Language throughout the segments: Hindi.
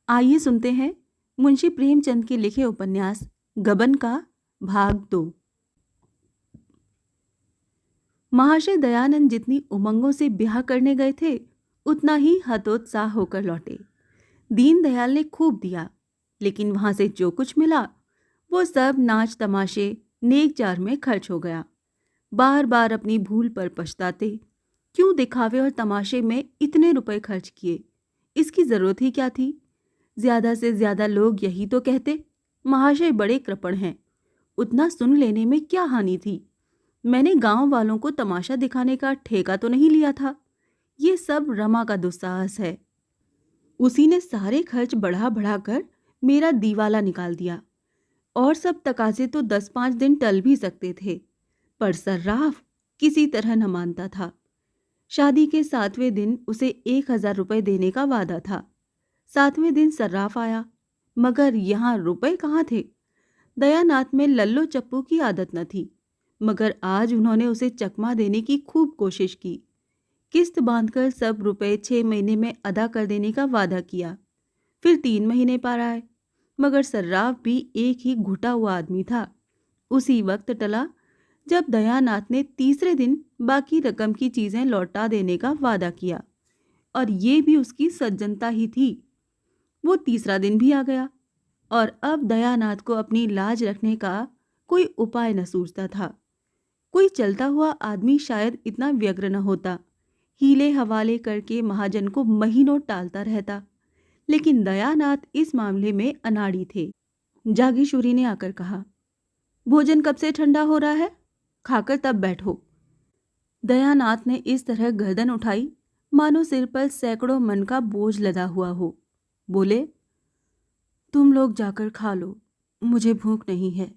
आइए सुनते हैं मुंशी प्रेमचंद के लिखे उपन्यास गबन का भाग 2। महाशय दयानंद जितनी उमंगों से ब्याह करने गए थे उतना ही हतोत्साह होकर लौटे। दीनदयाल ने खूब दिया, लेकिन वहां से जो कुछ मिला वो सब नाच तमाशे नेक जार में खर्च हो गया। बार बार अपनी भूल पर पछताते, क्यों दिखावे और तमाशे में इतने रुपए खर्च किए, इसकी जरूरत ही क्या थी। ज्यादा से ज्यादा लोग यही तो कहते, महाशय बड़े कृपण हैं। उतना सुन लेने में क्या हानि थी। मैंने गांव वालों को तमाशा दिखाने का ठेका तो नहीं लिया था। ये सब रमा का दुस्साहस है। उसी ने सारे खर्च बढ़ा बढ़ा कर मेरा दीवाला निकाल दिया। और सब तकाजे तो 10-5 दिन टल भी सकते थे, पर सर्राफ किसी तरह न मानता था। शादी के 7वें दिन उसे 1000 रुपये देने का वादा था। 7वें दिन सर्राफ आया, मगर यहाँ रुपए कहाँ थे। दयानाथ में लल्लो चप्पू की आदत न थी, मगर आज उन्होंने उसे चकमा देने की खूब कोशिश की। किस्त बांधकर सब रुपए 6 महीने में अदा कर देने का वादा किया। फिर 3 महीने पार आए, मगर सर्राफ भी एक ही घुटा हुआ आदमी था। उसी वक्त टला जब दयानाथ ने तीसरे दिन बाकी रकम की चीजें लौटा देने का वादा किया, और ये भी उसकी सज्जनता ही थी। वो तीसरा दिन भी आ गया, और अब दयानाथ को अपनी लाज रखने का कोई उपाय न सूझता था। कोई चलता हुआ आदमी शायद इतना व्यग्र न होता, हीले हवाले करके महाजन को महीनों टालता रहता। लेकिन दयानाथ इस मामले में अनाड़ी थे। जागीशुरी ने आकर कहा, भोजन कब से ठंडा हो रहा है, खाकर तब बैठो। दयानाथ ने इस तरह गर्दन उठाई मानो सिर पर सैकड़ों मन का बोझ लदा हुआ हो। बोले, तुम लोग जाकर खा लो, मुझे भूख नहीं है।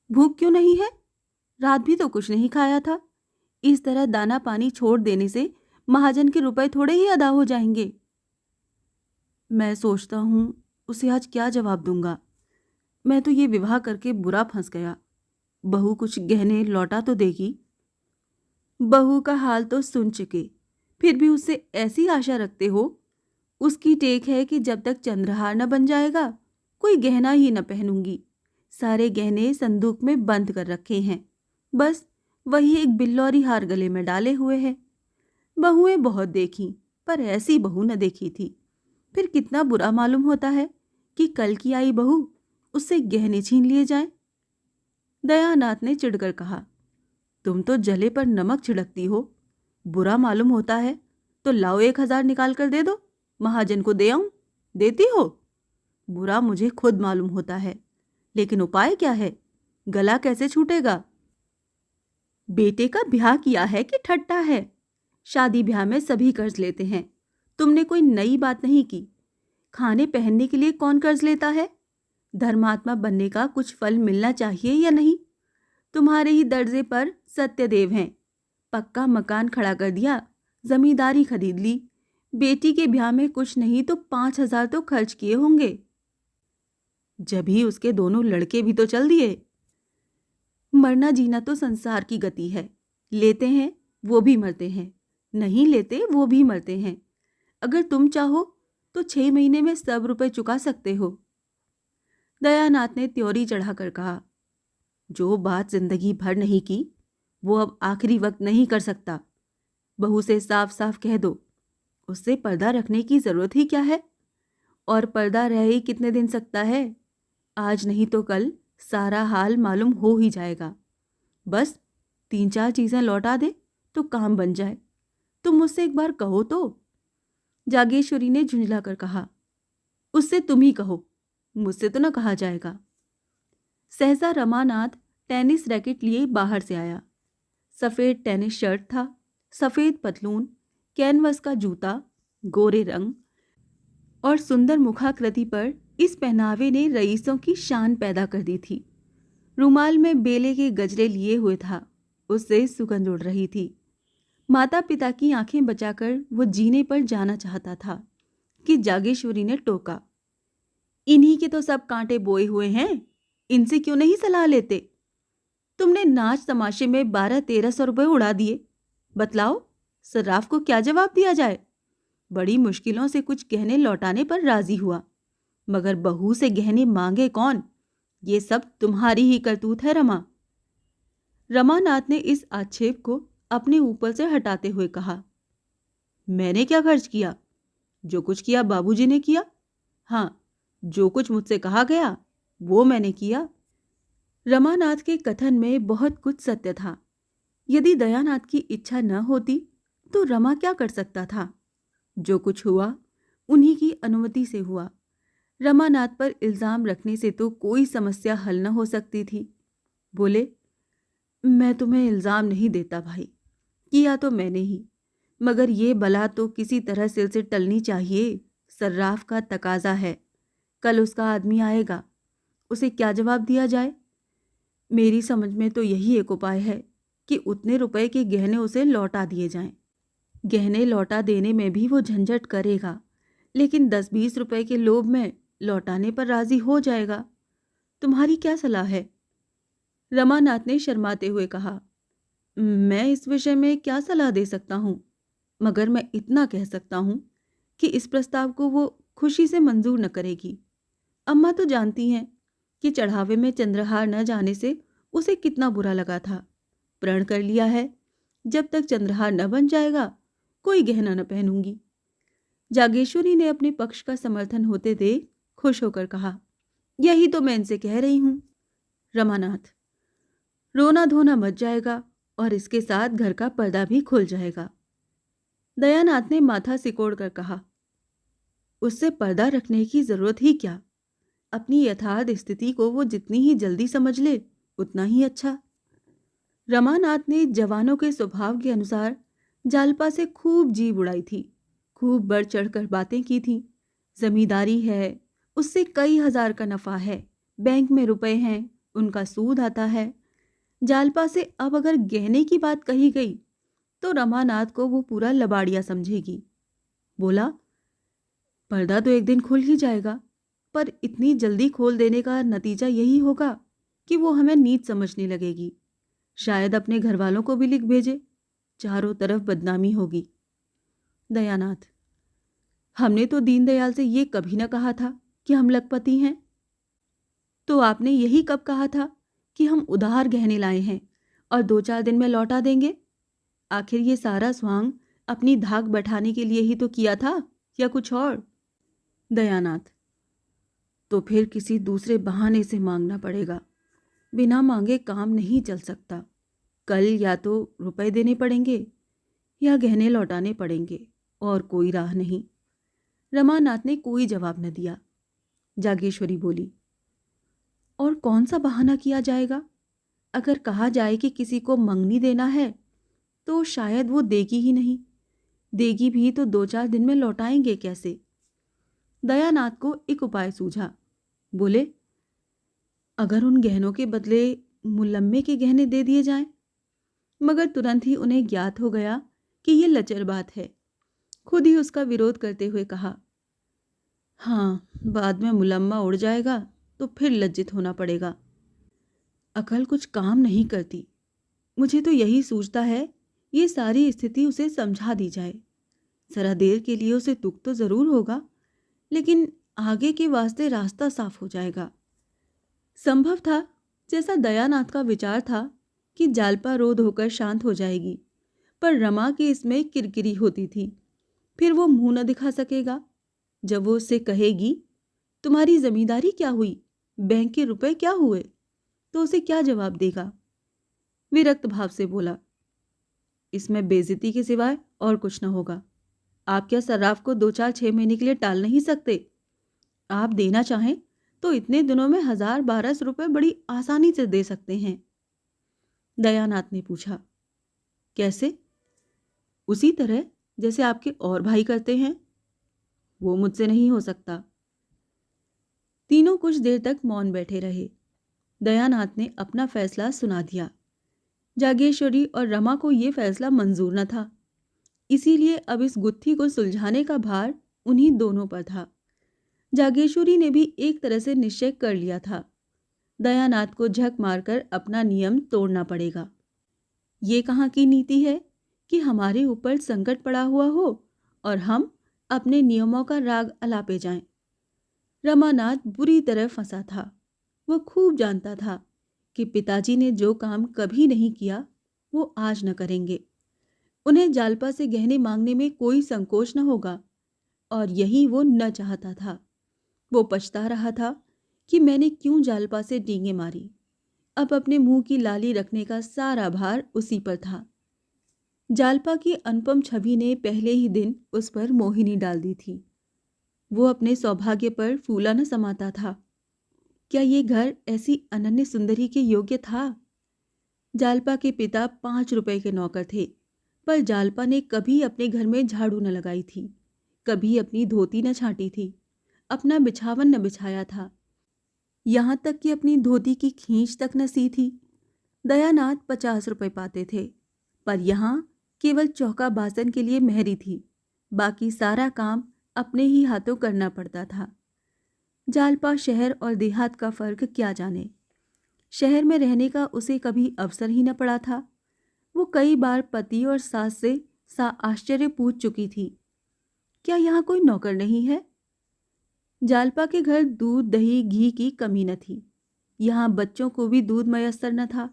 भूख क्यों नहीं है? रात भी तो कुछ नहीं खाया था। इस तरह दाना पानी छोड़ देने से महाजन के रुपए थोड़े ही अदा हो जाएंगे। मैं सोचता हूं उसे आज क्या जवाब दूंगा। मैं तो ये विवाह करके बुरा फंस गया। बहू कुछ गहने लौटा तो देगी। बहू का हाल तो सुन चुके, फिर भी उससे ऐसी आशा रखते हो। उसकी टेक है कि जब तक चंद्रहार न बन जाएगा कोई गहना ही न पहनूंगी। सारे गहने संदूक में बंद कर रखे हैं, बस वही एक बिल्लौरी हार गले में डाले हुए है। बहुएं बहुत देखी, पर ऐसी बहू न देखी थी। फिर कितना बुरा मालूम होता है कि कल की आई बहू उससे गहने छीन लिए जाएं। दयानाथ ने चिढ़कर कहा, तुम तो जले पर नमक छिड़कती हो। बुरा मालूम होता है तो लाओ 1000 निकाल कर दे दो, महाजन को दे आऊं। देती हो? बुरा मुझे खुद मालूम होता है, लेकिन उपाय क्या है? गला कैसे छूटेगा? बेटे का ब्याह किया है कि ठट्टा है? शादी ब्याह में सभी कर्ज लेते हैं। तुमने कोई नई बात नहीं की। खाने पहनने के लिए कौन कर्ज लेता है? धर्मात्मा बनने का कुछ फल मिलना चाहिए या नहीं? तुम्हारे ही दर्जे पर सत्यदेव हैं। पक्का मकान खड़ा कर दिया, जमींदारी खरीद ली। बेटी के ब्याह में कुछ नहीं तो 5000 तो खर्च किए होंगे। जब ही उसके दोनों लड़के भी तो चल दिए। मरना जीना तो संसार की गति है। लेते हैं वो भी मरते हैं, नहीं लेते वो भी मरते हैं। अगर तुम चाहो तो 6 महीने में सब रुपए चुका सकते हो। दयानाथ ने त्योरी चढ़ाकर कहा, जो बात जिंदगी भर नहीं की वो अब आखिरी वक्त नहीं कर सकता। बहू से साफ साफ कह दो, उससे पर्दा रखने की जरूरत ही क्या है। और पर्दा रह ही कितने दिन सकता है। आज नहीं तो कल सारा हाल मालूम हो ही जाएगा। बस 3-4 चीजें लौटा दे तो काम बन जाए। तुम मुझसे एक बार कहो तो। जागेश्वरी ने झुंझला कर कहा, उससे तुम ही कहो, मुझसे तो न कहा जाएगा। सहसा रमानाथ टेनिस रैकेट लिए बाहर से आया। सफेद टेनिस शर्ट था, सफेद पतलून, कैनवस का जूता, गोरे रंग और सुंदर मुखाकृति पर इस पहनावे ने रईसों की शान पैदा कर दी थी। रुमाल में बेले के गजरे लिए हुए था, उससे सुगंध उड़ रही थी। माता पिता की आंखें बचाकर वो जीने पर जाना चाहता था कि जागेश्वरी ने टोका, इन्हीं के तो सब कांटे बोए हुए हैं, इनसे क्यों नहीं सलाह लेते? तुमने नाच तमाशे में 1200-1300 रुपये उड़ा दिए। बतलाओ सर्राफ को क्या जवाब दिया जाए? बड़ी मुश्किलों से कुछ गहने लौटाने पर राजी हुआ, मगर बहू से गहने मांगे कौन? ये सब तुम्हारी ही करतूत है रमा। रमानाथ ने इस आक्षेप को अपने ऊपर से हटाते हुए कहा, मैंने क्या खर्च किया? जो कुछ किया बाबूजी ने किया। हाँ, जो कुछ मुझसे कहा गया वो मैंने किया। रमानाथ के कथन में बहुत कुछ सत्य था। यदि दयानाथ की इच्छा न होती तो रमा क्या कर सकता था? जो कुछ हुआ उन्हीं की अनुमति से हुआ। रमानाथ पर इल्जाम रखने से तो कोई समस्या हल न हो सकती थी। बोले, मैं तुम्हें इल्जाम नहीं देता भाई, किया तो मैंने ही, मगर ये बला तो किसी तरह सिर से टलनी चाहिए। सर्राफ का तकाजा है, कल उसका आदमी आएगा, उसे क्या जवाब दिया जाए? मेरी समझ में तो यही एक उपाय है कि उतने रुपए के गहने उसे लौटा दिए जाएं। गहने लौटा देने में भी वो झंझट करेगा, लेकिन 10-20 रुपए के लोभ में लौटाने पर राजी हो जाएगा। तुम्हारी क्या सलाह है? रमानाथ ने शर्माते हुए कहा, मैं इस विषय में क्या सलाह दे सकता हूँ, मगर मैं इतना कह सकता हूँ कि इस प्रस्ताव को वो खुशी से मंजूर न करेगी। अम्मा तो जानती हैं कि चढ़ावे में चंद्रहार न जाने से उसे कितना बुरा लगा था। प्रण कर लिया है, जब तक चंद्रहार न बन जाएगा कोई गहना न पहनूंगी। जागेश्वरी ने अपने पक्ष का समर्थन होते देख खुश होकर कहा, यही तो मैं इनसे कह रही हूं। रमानाथ, रोना धोना मच जाएगा और इसके साथ घर का पर्दा भी खुल जाएगा। दयानाथ ने माथा सिकोड़ कर कहा, उससे पर्दा रखने की जरूरत ही क्या? अपनी यथार्थ स्थिति को वो जितनी ही जल्दी समझ ले उतना ही अच्छा। रमानाथ ने जवानों के स्वभाव के अनुसार जालपा से खूब जीभ उड़ाई थी, खूब बढ़ चढ़कर बातें की थीं। जमींदारी है, उससे कई हजार का नफा है, बैंक में रुपए हैं, उनका सूद आता है। जालपा से अब अगर गहने की बात कही गई तो रमानाथ को वो पूरा लबाड़िया समझेगी। बोला, पर्दा तो एक दिन खुल ही जाएगा, पर इतनी जल्दी खोल देने का नतीजा यही होगा कि वो हमें नीच समझने लगेगी। शायद अपने घर वालों को भी लिख भेजे, चारों तरफ बदनामी होगी। दयानाथ, हमने तो दीनदयाल से ये कभी न कहा था कि हम लखपति हैं। तो आपने यही कब कहा था कि हम उधार गहने लाए हैं और 2-4 दिन में लौटा देंगे? आखिर ये सारा स्वांग अपनी धाक बैठाने के लिए ही तो किया था या कुछ और? दयानाथ, तो फिर किसी दूसरे बहाने से मांगना पड़ेगा। बिना मांगे काम नहीं चल सकता। कल या तो रुपए देने पड़ेंगे या गहने लौटाने पड़ेंगे, और कोई राह नहीं। रमानाथ ने कोई जवाब न दिया। जागेश्वरी बोली, और कौन सा बहाना किया जाएगा? अगर कहा जाए कि किसी को मंगनी देना है तो शायद वो देगी ही नहीं। देगी भी तो 2-4 दिन में लौटाएंगे कैसे? दयानाथ को एक उपाय सूझा। बोले, अगर उन गहनों के बदले मुलम्मे के गहने दे दिए जाएं। मगर तुरंत ही उन्हें ज्ञात हो गया कि ये लचर बात है। खुद ही उसका विरोध करते हुए कहा, हाँ, बाद में मुलम्मा उड़ जाएगा तो फिर लज्जित होना पड़ेगा। अकल कुछ काम नहीं करती। मुझे तो यही सूझता है ये सारी स्थिति उसे समझा दी जाए। जरा देर के लिए उसे दुख तो जरूर होगा, लेकिन आगे के वास्ते रास्ता साफ हो जाएगा। संभव था, जैसा दयानाथ का विचार था, कि जालपा रोध होकर शांत हो जाएगी, पर रमा की इसमें किरकिरी होती थी। फिर वो मुंह न दिखा सकेगा। जब वो उससे कहेगी, तुम्हारी जमींदारी क्या हुई, बैंक के रुपए क्या हुए, तो उसे क्या जवाब देगा? विरक्त भाव से बोला, इसमें बेइज्जती के सिवाय और कुछ न होगा। आप क्या सर्राफ को 2-4-6 महीने के लिए टाल नहीं सकते? आप देना चाहें तो इतने दिनों में 1000-1200 रुपए बड़ी आसानी से दे सकते हैं। दयानाथ ने पूछा, कैसे? उसी तरह जैसे आपके और भाई करते हैं। वो मुझसे नहीं हो सकता। तीनों कुछ देर तक मौन बैठे रहे। दयानाथ ने अपना फैसला सुना दिया। जागेश्वरी और रमा को यह फैसला मंजूर न था, इसीलिए अब इस गुत्थी को सुलझाने का भार उन्हीं दोनों पर था। जागेश्वरी ने भी एक तरह से निश्चय कर लिया था, दयानाथ को झक मारकर अपना नियम तोड़ना पड़ेगा। ये कहाँ की नीति है कि हमारे ऊपर संकट पड़ा हुआ हो और हम अपने नियमों का राग अलापे जाएं। रमानाथ बुरी तरह फंसा था। वो खूब जानता था कि पिताजी ने जो काम कभी नहीं किया वो आज न करेंगे। उन्हें जालपा से गहने मांगने में कोई संकोच न होगा, और यही वो न चाहता था। वो पछता रहा था कि मैंने क्यों जालपा से डींगे मारी। अब अपने मुंह की लाली रखने का सारा भार उसी पर था। जालपा की अनुपम छवि ने पहले ही दिन उस पर मोहिनी डाल दी थी। वो अपने सौभाग्य पर फूला न समाता था। क्या ये घर ऐसी अनन्य सुंदरी के योग्य था? जालपा के पिता 5 रुपए के नौकर थे, पर जालपा ने कभी अपने घर में झाड़ू न लगाई थी, कभी अपनी धोती न छांटी थी, अपना बिछावन न बिछाया था, यहाँ तक कि अपनी धोती की खींच तक न सी थी। दयानाथ 50 रुपए पाते थे, पर यहाँ केवल चौका बासन के लिए मेहरी थी। बाकी सारा काम अपने ही हाथों करना पड़ता था। जालपा शहर और देहात का फर्क क्या जाने। शहर में रहने का उसे कभी अवसर ही न पड़ा था। वो कई बार पति और सास से आश्चर्य पूछ चुकी थी, क्या यहाँ कोई नौकर नहीं है? जालपा के घर दूध दही घी की कमी न थी। यहाँ बच्चों को भी दूध मयस्सर न था।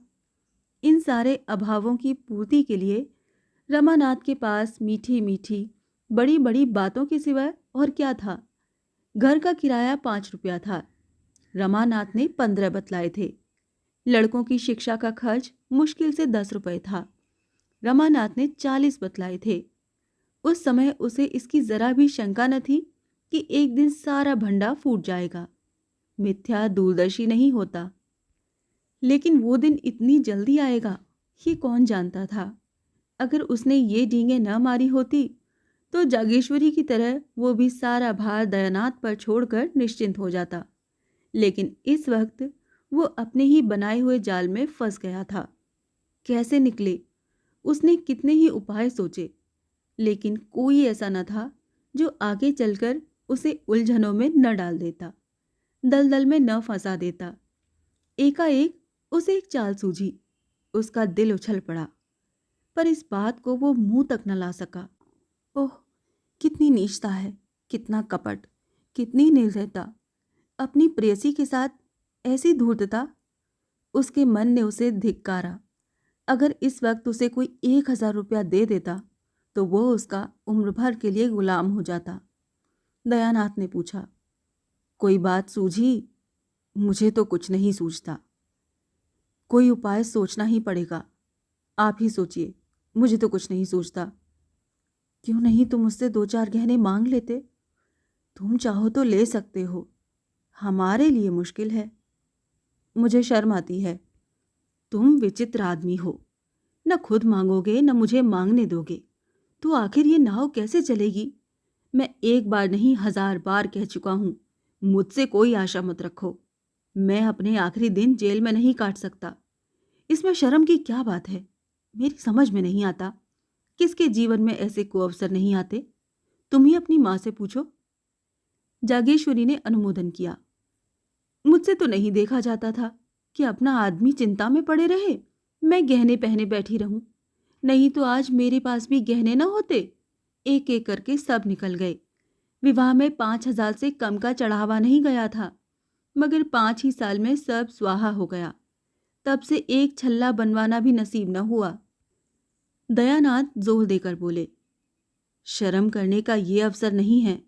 इन सारे अभावों की पूर्ति के लिए रमानाथ के पास मीठी मीठी बड़ी बड़ी बातों के सिवाय और क्या था? घर का किराया 5 रुपया था। रमानाथ ने 15 बतलाए थे। लड़कों की शिक्षा का खर्च मुश्किल से 10 रुपए था। रमानाथ ने 40 बतलाए थे। उस समय उसे इसकी जरा भी शंका न थी कि एक दिन सारा भंडा फूट जाएगा। मिथ्या दूरदर्शी नहीं होता। लेकिन वो दिन इतनी जल्दी आएगा, ये कौन जानता था। अगर उसने ये डींगे न मारी होती तो जागेश्वरी की तरह वो भी सारा भार दयानाथ पर छोड़कर निश्चिंत हो जाता। लेकिन इस वक्त वो अपने ही बनाए हुए जाल में फंस गया था। कैसे निकले? उसने कितने ही उपाय सोचे, लेकिन कोई ऐसा न था जो आगे चलकर उसे उलझनों में न डाल देता, दलदल में न फंसा देता। एकाएक उसे एक चाल सूझी। उसका दिल उछल पड़ा, पर इस बात को वो मुंह तक न ला सका। ओह, कितनी नीचता है, कितना कपट, कितनी निर्दयता! अपनी प्रेयसी के साथ ऐसी धूर्तता! उसके मन ने उसे धिक्कारा। अगर इस वक्त उसे कोई 1,000 रुपया दे देता तो वो उसका उम्र भर के लिए गुलाम हो जाता। दयानाथ ने पूछा, कोई बात सूझी? मुझे तो कुछ नहीं सूझता। कोई उपाय सोचना ही पड़ेगा। आप ही सोचिए, मुझे तो कुछ नहीं सूझता। क्यों नहीं तुम मुझसे 2-4 गहने मांग लेते? तुम चाहो तो ले सकते हो, हमारे लिए मुश्किल है। मुझे शर्म आती है। तुम विचित्र आदमी हो, न खुद मांगोगे न मुझे मांगने दोगे, तो आखिर ये नाव कैसे चलेगी? मैं एक बार नहीं 1000 बार कह चुका हूं, मुझसे कोई आशा मत रखो। मैं अपने आखिरी दिन जेल में नहीं काट सकता। इसमें शर्म की क्या बात है? मेरी समझ में नहीं आता, किसके जीवन में ऐसे कुअवसर नहीं आते? तुम ही अपनी माँ से पूछो। जागेश्वरी ने अनुमोदन किया। मुझसे तो नहीं देखा जाता था कि अपना आदमी चिंता में पड़े रहे, मैं गहने पहने बैठी रहूं। नहीं तो आज मेरे पास भी गहने न होते। एक एक करके सब निकल गए। विवाह में 5,000 से कम का चढ़ावा नहीं गया था, मगर 5 ही साल में सब स्वाहा हो गया। तब से एक छल्ला बनवाना भी नसीब न हुआ। दयानाथ जोर देकर बोले, शर्म करने का ये अवसर नहीं है,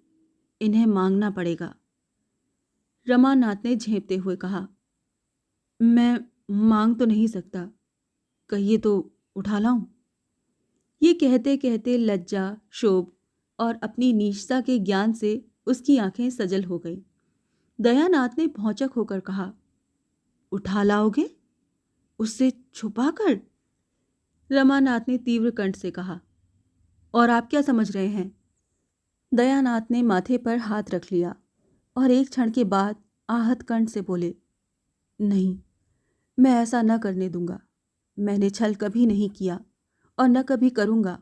इन्हें मांगना पड़ेगा। रमानाथ ने झेंपते हुए कहा, मैं मांग तो नहीं सकता, कहिए तो उठा लाऊं? ये कहते कहते लज्जा, शोभ और अपनी नीचता के ज्ञान से उसकी आंखें सजल हो गई। दयानाथ ने भौचक होकर कहा, उठा लाओगे? उससे छुपा कर? रमानाथ ने तीव्र कंठ से कहा, और आप क्या समझ रहे हैं? दयानाथ ने माथे पर हाथ रख लिया और एक क्षण के बाद आहत कंठ से बोले, नहीं, मैं ऐसा न करने दूंगा। मैंने छल कभी नहीं किया और न कभी करूंगा,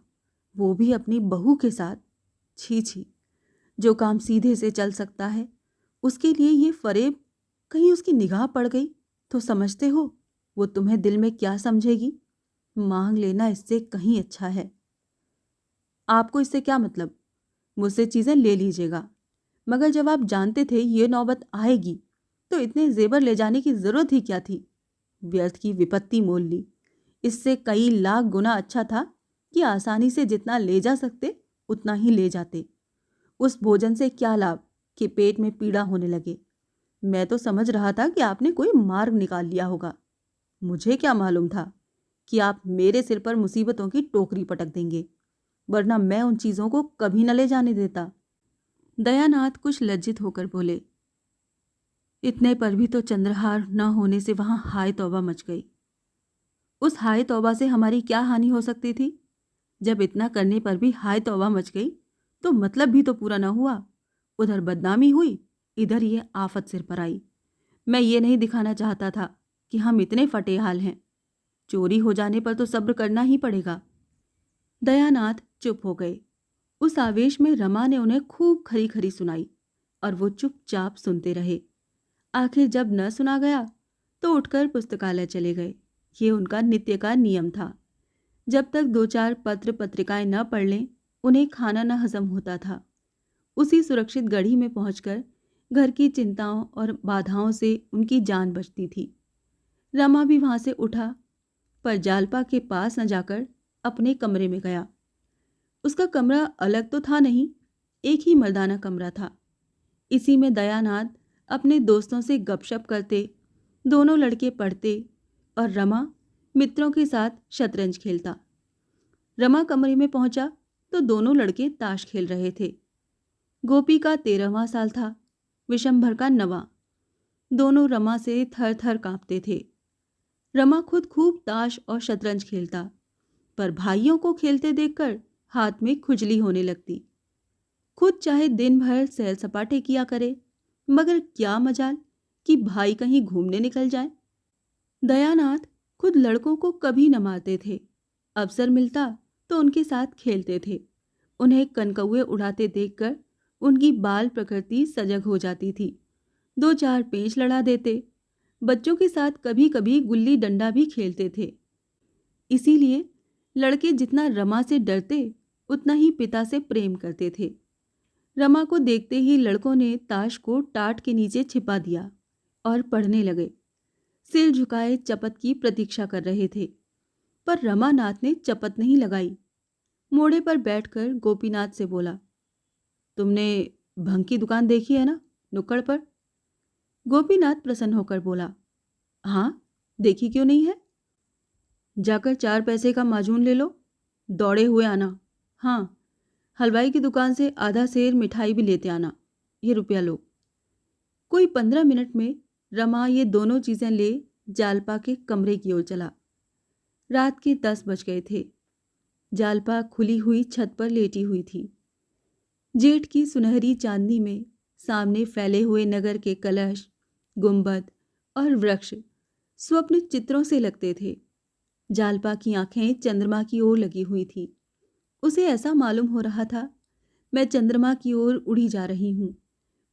वो भी अपनी बहू के साथ। छी छी, जो काम सीधे से चल सकता है उसके लिए ये फरेब। कहीं उसकी निगाह पड़ गई तो समझते हो वो तुम्हें दिल में क्या समझेगी? मांग लेना इससे कहीं अच्छा है। आपको इससे क्या मतलब? मुझसे चीजें ले लीजिएगा, मगर जब आप जानते थे ये नौबत आएगी तो इतने जेवर ले जाने की जरूरत ही क्या थी? व्यर्थ की विपत्ति मोल ली। इससे कई लाख गुना अच्छा था कि आसानी से जितना ले जा सकते उतना ही ले जाते। उस भोजन से क्या लाभ कि पेट में पीड़ा होने लगे। मैं तो समझ रहा था कि आपने कोई मार्ग निकाल लिया होगा। मुझे क्या मालूम था कि आप मेरे सिर पर मुसीबतों की टोकरी पटक देंगे, वरना मैं उन चीजों को कभी न ले जाने देता। दयानाथ कुछ लज्जित होकर बोले, इतने पर भी तो चंद्रहार न होने से वहां हाय तौबा मच गई। उस हाय तौबा से हमारी क्या हानि हो सकती थी? जब इतना करने पर भी हाय तौबा मच गई तो मतलब भी तो पूरा न हुआ। उधर बदनामी हुई, इधर ये आफत सिर पर आई। मैं ये नहीं दिखाना चाहता था कि हम इतने फटे हाल हैं। चोरी हो जाने पर तो सब्र करना ही पड़ेगा। दयानाथ चुप हो गए। उस आवेश में रमा ने उन्हें खूब खरी खरी सुनाई और वो चुपचाप सुनते रहे। आखिर जब न सुना गया तो उठकर पुस्तकालय चले गए। ये उनका नित्य का नियम था। जब तक 2-4 पत्र पत्रिकाएं न पढ़ लें उन्हें खाना न हजम होता था। उसी सुरक्षित गढ़ी में पहुंचकर घर की चिंताओं और बाधाओं से उनकी जान बचती थी। रमा भी वहां से उठा, पर जालपा के पास न जाकर अपने कमरे में गया। उसका कमरा अलग तो था नहीं, एक ही मर्दाना कमरा था। इसी में दयानाथ अपने दोस्तों से गपशप करते, दोनों लड़के पढ़ते और रमा मित्रों के साथ शतरंज खेलता। रमा कमरे में पहुंचा तो दोनों लड़के ताश खेल रहे थे। गोपी का 13वां साल था, विशंभर का 9वां। दोनों रमा से थर थर कांपते थे। रमा खुद खूब ताश और शतरंज खेलता, पर भाइयों को खेलते देखकर हाथ में खुजली होने लगती। खुद चाहे दिन भर सैर सपाटे किया करे, मगर क्या मजाल कि भाई कहीं घूमने निकल जाए। दयानाथ खुद लड़कों को कभी न मारते थे। अवसर मिलता तो उनके साथ खेलते थे। उन्हें कनकौए उड़ाते देखकर उनकी बाल प्रकृति सजग हो जाती थी। 2-4 पेंच लड़ा देते। बच्चों के साथ कभी कभी गुल्ली डंडा भी खेलते थे। इसीलिए लड़के जितना रमा से डरते उतना ही पिता से प्रेम करते थे। रमा को देखते ही लड़कों ने ताश को टाट के नीचे छिपा दिया और पढ़ने लगे। सिर झुकाए चपत की प्रतीक्षा कर रहे थे, पर रमानाथ ने चपत नहीं लगाई। मोड़े पर बैठकर गोपीनाथ से बोला, तुमने भंग की दुकान देखी है ना, नुक्कड़ पर? गोपीनाथ प्रसन्न होकर बोला, हाँ, देखी क्यों नहीं है। जाकर 4 पैसे का माजून ले लो, दौड़े हुए आना। हाँ, हलवाई की दुकान से आधा सेर मिठाई भी लेते आना। ये रुपया लो। कोई 15 मिनट में रमा ये दोनों चीजें ले जालपा के कमरे की ओर चला। रात के 10 बज गए थे। जालपा खुली हुई छत पर लेटी हुई थी। जेठ की सुनहरी चांदनी में सामने फैले हुए नगर के कलश, गुंबद और वृक्ष स्वप्न चित्रों से लगते थे। जालपा की आंखें चंद्रमा की ओर लगी हुई थी। उसे ऐसा मालूम हो रहा था, मैं चंद्रमा की ओर उड़ी जा रही हूँ।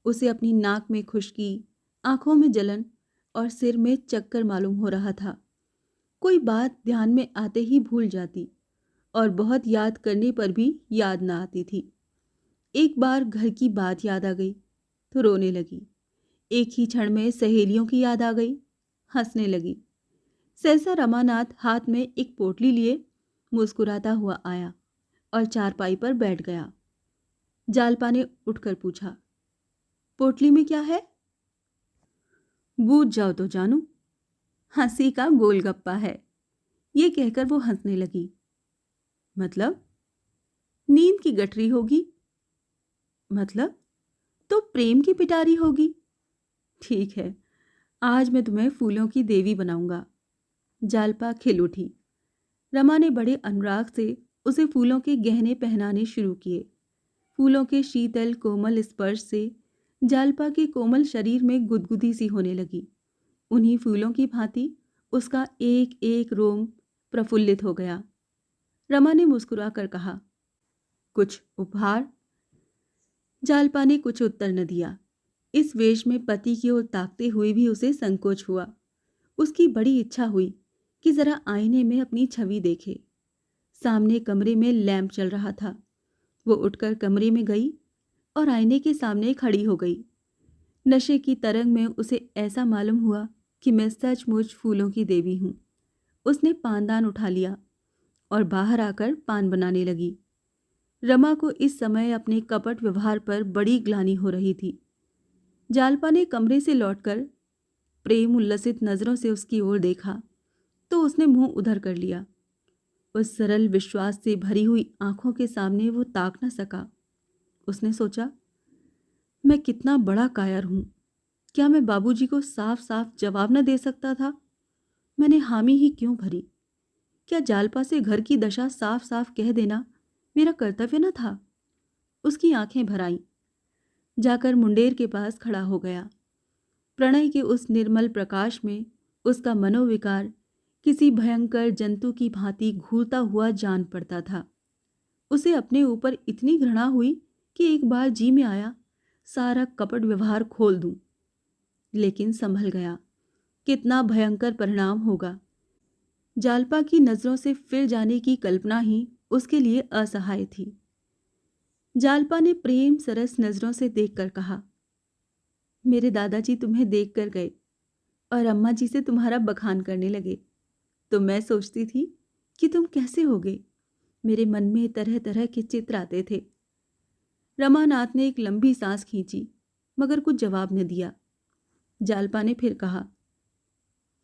उसे अपनी नाक में खुश्की, आंखों में जलन और सिर में चक्कर मालूम हो रहा था। कोई बात ध्यान में आते ही भूल जाती और बहुत याद करने पर भी याद ना आती थी। एक बार घर की बात याद आ गई तो रोने लगी। एक ही क्षण में सहेलियों की याद आ गई, हंसने लगी। सहसा रमानाथ हाथ में एक पोटली लिए मुस्कुराता हुआ आया और चारपाई पर बैठ गया। जालपा ने उठकर पूछा, पोटली में क्या है? बूझ जाओ तो जानू, हंसी का गोलगप्पा है। ये कहकर वो हंसने लगी। मतलब? नींद की गठरी होगी। मतलब? तो प्रेम की पिटारी होगी। ठीक है, आज मैं तुम्हें फूलों की देवी बनाऊंगा। जालपा खिल उठी। रमा ने बड़े अनुराग से उसे फूलों के गहने पहनाने शुरू किए। फूलों के शीतल कोमल स्पर्श से जालपा के कोमल शरीर में गुदगुदी सी होने लगी। उन्हीं फूलों की भांति उसका एक एक रोम प्रफुल्लित हो गया। रमा ने मुस्कुरा कर कहा, कुछ उपहार? जालपा ने कुछ उत्तर न दिया। इस वेश में पति की ओर ताकते हुए भी उसे संकोच हुआ। उसकी बड़ी इच्छा हुई कि जरा आईने में अपनी छवि देखे। सामने कमरे में लैंप चल रहा था। वो उठकर कमरे में गई और आईने के सामने खड़ी हो गई। नशे की तरंग में उसे ऐसा मालूम हुआ कि मैं सचमुच फूलों की देवी हूँ। उसने पानदान उठा लिया और बाहर आकर पान बनाने लगी। रमा को इस समय अपने कपट व्यवहार पर बड़ी ग्लानि हो रही थी। जालपा ने कमरे से लौटकर प्रेम उल्लसित नजरों से उसकी ओर देखा तो उसने मुंह उधर कर लिया। उस सरल विश्वास से भरी हुई आंखों के सामने वो ताक न सका। उसने सोचा, मैं कितना बड़ा कायर हूं। क्या मैं बाबूजी को साफ साफ जवाब न दे सकता था? मैंने हामी ही क्यों भरी? क्या जालपा से घर की दशा साफ साफ कह देना मेरा कर्तव्य न था? उसकी आंखें भर आईं। जाकर मुंडेर के पास खड़ा हो गया। प्रणय के उस निर्मल प्रकाश में उसका मनोविकार किसी भयंकर जंतु की भांति घूरता हुआ जान पड़ता था। उसे अपने ऊपर इतनी घृणा हुई कि एक बार जी में आया सारा कपट व्यवहार खोल दूं, लेकिन संभल गया। कितना भयंकर परिणाम होगा। जालपा की नजरों से फिर जाने की कल्पना ही उसके लिए असहाय थी। जालपा ने प्रेम सरस नजरों से देखकर कहा, मेरे दादाजी तुम्हें देख कर गए और अम्मा जी से तुम्हारा बखान करने लगे। तो मैं सोचती थी कि तुम कैसे होगे। मेरे मन में तरह तरह के चित्र आते थे। रमानाथ ने एक लंबी सांस खींची मगर कुछ जवाब न दिया। जालपा ने फिर कहा,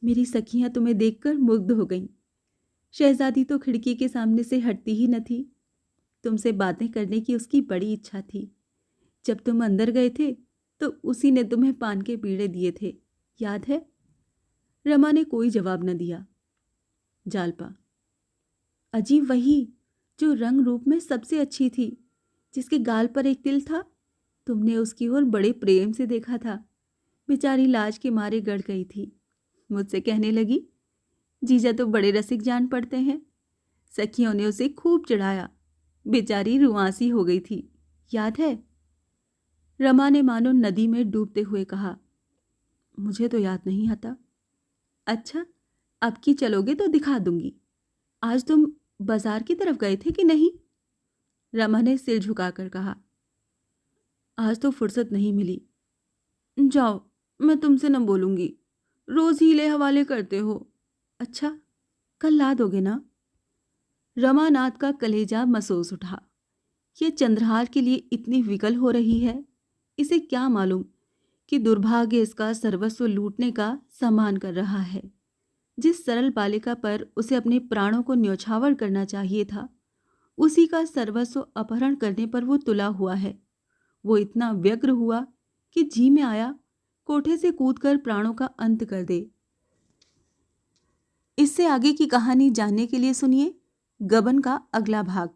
मेरी सखियां तुम्हें देखकर मुग्ध हो गईं। शहजादी तो खिड़की के सामने से हटती ही न थी। तुमसे बातें करने की उसकी बड़ी इच्छा थी। जब तुम अंदर गए थे तो उसी ने तुम्हें पान के बीड़े दिए थे, याद है? रमा ने कोई जवाब न दिया। जालपा, अजी वही जो रंग रूप में सबसे अच्छी थी, जिसके गाल पर एक तिल था। तुमने उसकी ओर बड़े प्रेम से देखा था। बेचारी लाज के मारे गड़ गई थी। मुझसे कहने लगी, जीजा तो बड़े रसिक जान पड़ते हैं। सखियों ने उसे खूब चिढ़ाया। बेचारी रुआंसी हो गई थी, याद है? रमा ने मानो नदी में डूबते हुए कहा, मुझे तो याद नहीं आता। अच्छा, अब की चलोगे तो दिखा दूंगी। आज तुम बाजार की तरफ गए थे कि नहीं? रमा ने सिर झुकाकर कहा, आज तो फुर्सत नहीं मिली। जाओ, मैं तुमसे न बोलूंगी। रोज हीले हवाले करते हो। अच्छा, कल ला दोगे ना? रमानाथ का कलेजा मसोस उठा। ये चंद्रहार के लिए इतनी विकल हो रही है। इसे क्या मालूम कि दुर्भाग्य इसका सर्वस्व लूटने का सम्मान कर रहा है। जिस सरल बालिका पर उसे अपने प्राणों को न्यौछावर करना चाहिए था, उसी का सर्वस्व अपहरण करने पर वो तुला हुआ है। वो इतना व्यग्र हुआ कि जी में आया कोठे से कूदकर प्राणों का अंत कर दे। इससे आगे की कहानी जानने के लिए सुनिए गबन का अगला भाग।